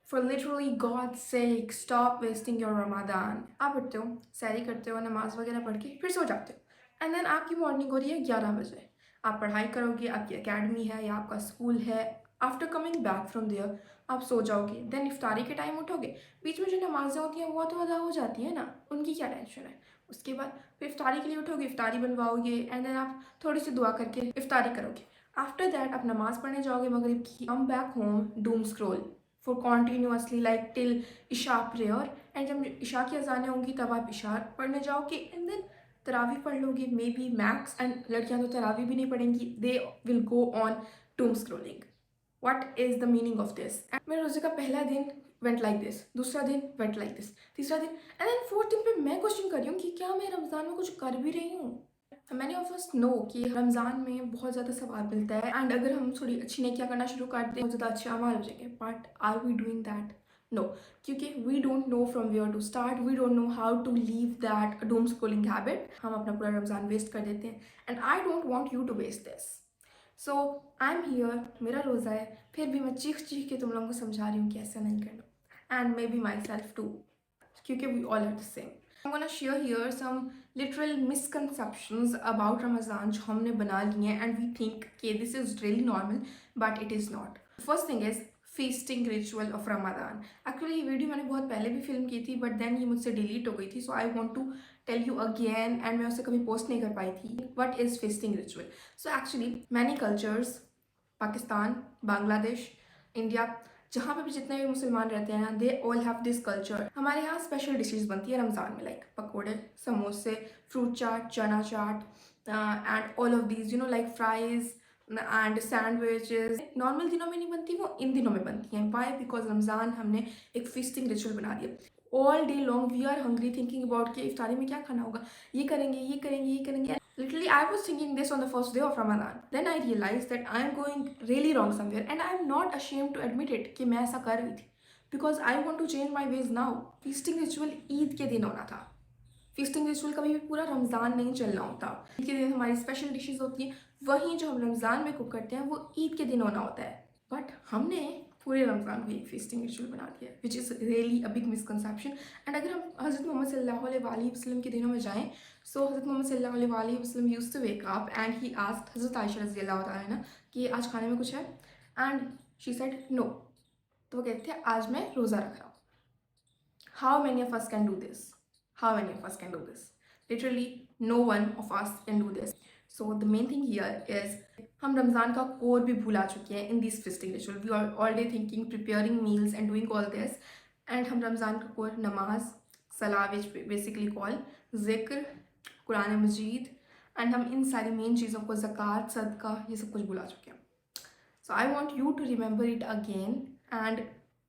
For literally God's sake, stop wasting your Ramadan. आप उठते हो, सैरी करते हो, नमाज वगैरह पढ़ के फिर सो जाते हो, एंड देन आपकी मॉर्निंग हो रही है 11 बजे। आप पढ़ाई करोगे, आपकी एकेडमी है या आपका स्कूल है। After coming back from there आप सो जाओगे, देन इफ्तारी के टाइम उठोगे। बीच में जो नमाजें होती हैं वो तो अदा हो जाती है ना, उनकी क्या टेंशन है। उसके बाद फिर इफ्तारी के लिए उठोगे, इफ्तारी बनवाओगे, एंड देन आप थोड़ी सी दुआ करके इफ्तारी करोगे। आफ्टर दैट आप नमाज पढ़ने जाओगे मगरिब की, come back home, Doom scroll for continuously like till Isa prayer, and जब इशा की अजानें होंगी तब आप इशा पढ़ने जाओगे, एंड देन तरावी पढ़ लोगे मे बी मैक्स। एंड लड़कियां तो तरावी भी नहीं पढ़ेंगी, they will go on doom scrolling. What is the meaning of this? And मेरे रोज़े का पहला दिन वेंट लाइक दिस, दूसरा दिन वेंट लाइक दिस, तीसरा दिन, एंड देन फोर्थ दिन पे मैं क्वेश्चन कर रही हूँ कि क्या मैं रमज़ान में कुछ कर भी रही हूँ। मैनी ऑफ अस नो कि रमज़ान में बहुत ज़्यादा सवाब मिलता है, एंड अगर हम थोड़ी अच्छी नेकियां करना शुरू कर दें बहुत ज़्यादा अच्छे अमाल हो जाएंगे, but are we doing that? No, क्योंकि we don't know from where to start, we don't know how to leave that doom scrolling habit. हम अपना पूरा रमज़ान वेस्ट कर देते हैं, and I don't want you to waste this. So I am here, मेरा रोज़ा है, फिर भी मैं चीख चीख के तुम लोगों को समझा रही हूँ कि ऐसा नहीं करना, and maybe myself too, क्योंकि we all are the same. I'm gonna share here some literal misconceptions about Ramadan जो हमने बना लिए हैं, and we think कि this is really normal, but it is not. First thing is feasting ritual of Ramadan. Actually ये video मैंने बहुत पहले भी फिल्म की थी, but then ये मुझसे डिलीट हो गई थी, so I want to tell you again, and मैं उसे कभी पोस्ट नहीं कर पाई थी. What is feasting ritual? So actually many cultures, Pakistan, Bangladesh, India, जहाँ पे भी जितने भी मुसलमान रहते हैं ना, they all have this culture. हमारे यहाँ स्पेशल डिशेस बनती है रमज़ान में, लाइक पकोड़े, समोसे, fruit chaat, chana chaat, and all of these like fries and sandwiches. Normal दिनों में नहीं बनती, वो इन दिनों में बनती हैं। वाई? बिकॉज रमज़ान हमने एक फीस्टिंग रिचुअल बना दिया। All day long we are hungry, thinking about कि इफ्तारी में क्या खाना होगा, ये करेंगे, ये करेंगे, ये करेंगे। Literally, I was thinking this on the first day of Ramadan. Then I realized that I am going really wrong somewhere, and I am not ashamed to admit it कि मैं ऐसा कर रही थी, because I want to change my ways now. Feasting ritual Eid के दिन होना था। फीस्टिंग रिचुअल कभी भी पूरा रमज़ान नहीं चलना होता। ईद के दिन हमारी स्पेशल डिशेज होती हैं, वहीं जो हम रमज़ान में कुक करते हैं वो ईद के दिन होना होता है। बट हमने पूरे रमज़ान को एक फीस्टिंग रिचुअल बना दिया, विच is really a big misconception. And अगर हम हज़रत मोहम्मद सल्लल्लाहु अलैहि वसल्लम के दिनों में जाएँ, सो हज़रत मोहम्मद सल्लल्लाहु अलैहि वसल्लम used to wake up and he asked हज़रत आयशा रज़ी अल्लाह तआला अन्हा कि आज खाने में कुछ है, एंड शी सेड नो। तो वो कहते थे आज मैं रोज़ा रख रहा हूँ। How many of us can do this? How many of us can do this? Literally, no one of us can do this. So the main thing here is हम रमज़ान का कोर भी भूला चुके हैं in this feasting ritual. We are all day thinking, preparing meals and doing all this. And हम रमज़ान का core नमाज, सलाह which basically call ज़िक्र, कुरान मजीद, and हम इन सारी मेन चीज़ों को ज़कात, सदका, ये सब कुछ भुला चुके हैं. So I want you to remember it again and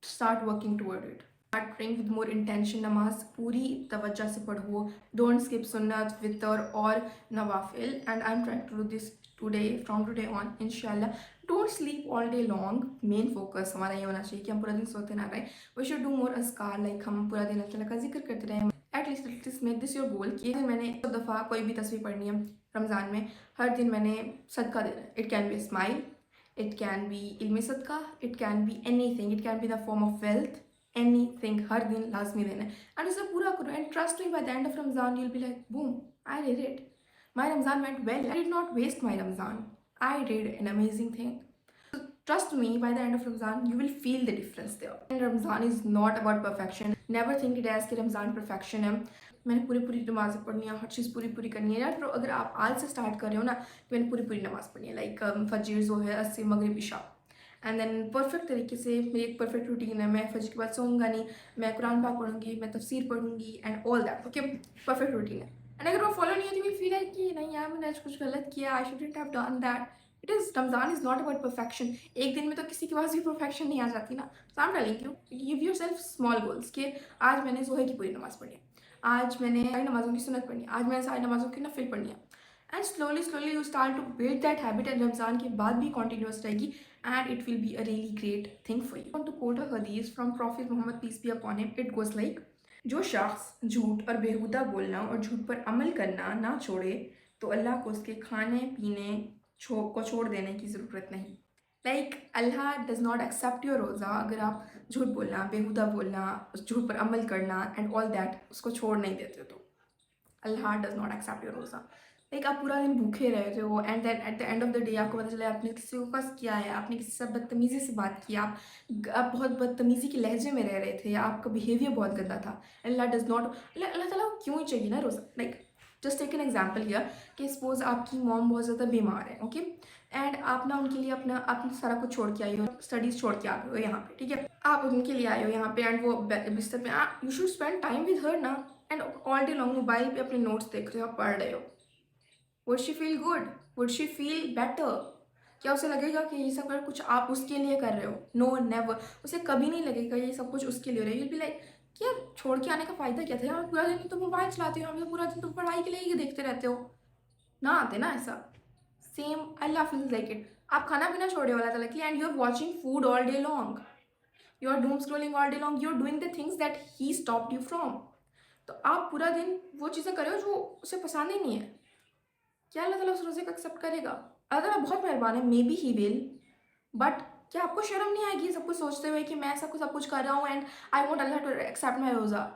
start working toward it. Start praying with more intention. नमाज पूरी तवज्जो से पढ़ो. Don't skip सुन्नत, वितर और नवाफिल. And I'm trying to do this today, from today on, inshallah. Don't sleep all day long. Main focus हमारा ये होना चाहिए कि हम पूरा दिन सोते ना रहें. We should do more azkar, like हम पूरा दिन अल्लाह का जिक्र करते रहें. At least make this your goal कि मैंने एक दफ़ा कोई भी तस्वीर पढ़नी है रमज़ान में, हर दिन मैंने सदका देना है. It can be a smile, it can be ilmi sadqa, it can be anything, it can be the form of wealth. Anything, हर दिन लाजमी देना है, एंड उसे पूरा करो. And trust me, by the end of Ramzan you'll be like boom, I did it. My Ramadan went well. I did not waste my Ramadan. I did an amazing thing. So trust me, by the end of Ramadan you will feel the difference there. And Ramadan is not about perfection. Never think it as कि Ramzan perfection है, मैंने पूरी नमाज़ पढ़नी है, हर चीज़ पूरी करनी है. यार अगर आप आज से स्टार्ट कर रहे हो ना कि मैंने पूरी नमाज़ पढ़नी है, लाइक फजर जो है 80 मगरिब इशा, एंड देन परफेक्ट तरीके से मेरी एक परफेक्ट रूटीन है. मैं फजर के बाद सोऊंगा नहीं, मैं कुरान पाक पढ़ूंगी, मैं तफसीर पढ़ूंगी, and all that. Okay, perfect routine है. एंड अगर वो फॉलो नहीं होती, मैं फील है कि नहीं यार मैंने आज कुछ गलत किया, I shouldn't have done that. It is Ramzan is not about perfection. एक दिन में तो किसी के पास भी परफेक्शन नहीं आ जाती ना. So I am telling you, give yourself small goals कि आज मैंने ज़ोहर की पूरी नमाज़ पढ़ी है, आज मैंने सारी नमाज़ों की सुन्नत पढ़नी है, आज मैंने सारी नमाज़ों की नफिल पढ़नी है. And slowly you start to build that habit, and Ramzan के बाद भी कॉन्टीन्यूस रहेगी, and it will be a really great thing for you. I want to quote a hadith from Prophet Muhammad, peace be upon him. It goes like, जो शख्स झूठ और बेहुदा बोलना और झूठ पर अमल करना ना छोड़े तो अल्लाह को उसके खाने पीने को छोड़ देने की ज़रूरत नहीं. Like Allah does not accept your roza अगर आप झूठ बोलना, बेहुदा बोलना, उस झूठ पर अमल करना एंड ऑल दैट उसको छोड़ नहीं देते हो तो Allah does not accept your roza. Like आप पूरा दिन भूखे रहते हो and then at the end of the day आपको पता चला आपने किसी को कस किया है, आपने किसी से बदतमीज़ी से बात की, आप बहुत बदतमीज़ी के लहजे में रह रहे थे, आपका बिहेवियर बहुत गंदा था। अल्लाह डज़ नॉट, अल्लाह ताला को क्यों ही चाहिए ना रोज़ा। Like just take an example here कि सपोज आपकी मॉम बहुत ज़्यादा बीमार है, ओके, एंड आप ना उनके लिए आपने सारा कुछ छोड़ के आई हो, स्टडीज़ छोड़ के आ गए हो यहाँ पे, ठीक है, आप उनके लिए आए हो यहाँ पे एंड वो बिस्तर में, you should spend time with her ना, and all day long mobile पे अपने नोट्स देख रहे हो, आप पढ़ रहे हो। Would she feel good? Would she feel better? क्या उसे लगेगा कि ये सब कर कुछ आप उसके लिए कर रहे हो? No, never. उसे कभी नहीं लगेगा ये सब कुछ उसके लिए हो रहा है। यूल बी लाइक कि यार छोड़ के आने का फ़ायदा क्या था, यहाँ पूरा दिन तो मोबाइल चलाते हो, यहाँ पे पूरा दिन तो पढ़ाई के लिए ही देखते रहते हो। ना आते ना ऐसा। Same Allah feels like it. आप खाना पीना छोड़े वाला था and you are watching food all day long, you are doom scrolling all day long, you are doing the things that he stopped you from. तो आप पूरा दिन वो चीज़ें कर रहे हो जो उसे पसंद ही नहीं है। क्या अल्लाह ताला उस रोज़े को एक्सेप्ट करेगा? अल्लाह ताला बहुत मेहरबान है, may be he will, but क्या आपको शर्म नहीं आएगी सब कुछ सोचते हुए कि मैं सब कुछ कर रहा हूँ and I want Allah to accept my रोज़ा?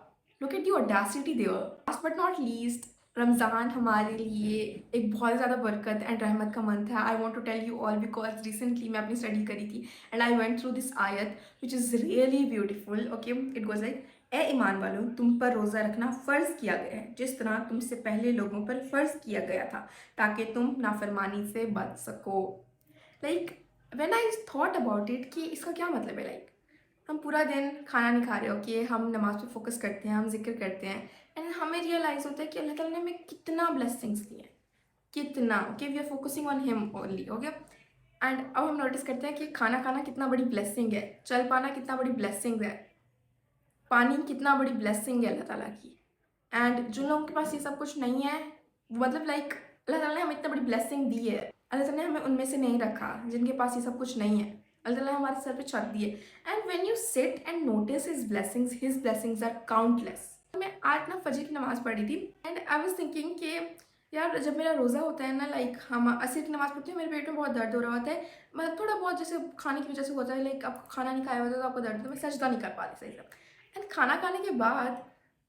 Look at the audacity there. Last but not least, Ramzan हमारे लिए एक बहुत ज़्यादा बरकत एंड रहमत का मंथ है। I want to tell you all because recently मैं अपनी स्टडी करी थी and I went through this आयत which is really beautiful. Okay, it goes like, ए ईमान वालों, तुम पर रोज़ा रखना फ़र्ज़ किया गया है जिस तरह तुमसे पहले लोगों पर फ़र्ज़ किया गया था ताकि तुम नाफरमानी से बच सको। Like when I thought about it कि इसका क्या मतलब है, लाइक हम पूरा दिन खाना नहीं खा रहे हो कि हम नमाज पे फोकस करते हैं, हम जिक्र करते हैं एंड हमें रियलाइज़ होता है कि अल्लाह ताला ने हमें कितना ब्लेसिंग्स दिए हैं, कितना। Okay, we are focusing on him only. Okay, and अब हम नोटिस करते हैं कि खाना खाना कितना बड़ी ब्लेसिंग है, चल पाना कितना बड़ी ब्लेसिंग है, पानी कितना बड़ी ब्लेसिंग है अल्लाह ताला की। एंड जिन लोगों के पास ये सब कुछ नहीं है, मतलब लाइक अल्लाह ताला ने हमें इतना बड़ी ब्लेसिंग दी है, अल्लाह ताला ने हमें उनमें से नहीं रखा जिनके पास ये सब कुछ नहीं है। अल्लाह ताला ने हमारे सर पे छत दी है and when you sit and notice his blessings are countless. मैं आज ना फजर की नमाज़ पढ़ी थी एंड आई वाज थिंकिंग कि यार जब मेरा रोज़ा होता है ना, लाइक हम असर की नमाज़ पढ़ती हूँ, मेरे पेट में बहुत दर्द हो रहा होता है, मतलब थोड़ा बहुत जैसे खाने की वजह से होता है, लाइक आपको खाना नहीं खाया होता तो आपको दर्द होता है, मैं सजदा नहीं कर पाती सही से। एंड खाना खाने के बाद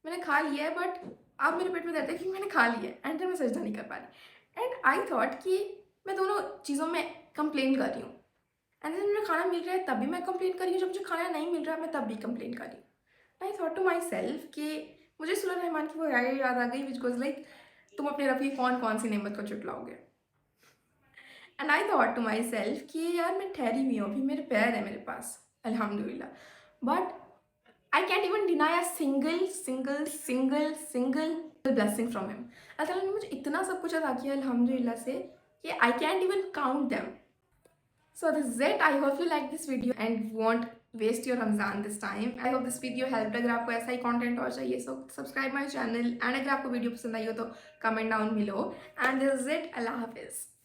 मैंने खा लिया है बट अब मेरे पेट में दर्द है कि मैंने खा लिया है एंड मैं सजदा नहीं कर पा रही। एंड आई थॉट कि मैं दोनों चीज़ों में कंप्लेन कर रही हूँ, एंड जब मुझे खाना मिल रहा है तब भी मैं कंप्लेन कर रही हूँ, जब मुझे खाना नहीं मिल रहा है मैं तब भी कंप्लेन कर रही हूँ। I thought to my self कि मुझे सूरह रहमान की वो याद आ गई विच गोज़ लाइक, तुम अपने रब की कौन कौन सी नेमत को चुटलाओगे। And I thought to my self कि यार मैं ठहरी हुई हूँ, अभी मेरे पैर है मेरे पास अल्हम्दुलिल्लाह, but I can't even deny a single blessing from him. अल्लाह ताला ने मुझे इतना सब कुछ अता किया अल्हम्दुलिल्लाह से कि I can't even count them. So this is it. I hope you like this video and won't waste your Ramzan this time. I hope this video helped. अगर आपको ऐसा ही content और चाहिए so subscribe my channel and अगर आपको video पसंद आई हो तो comment down below. And this is it. Allah Hafiz.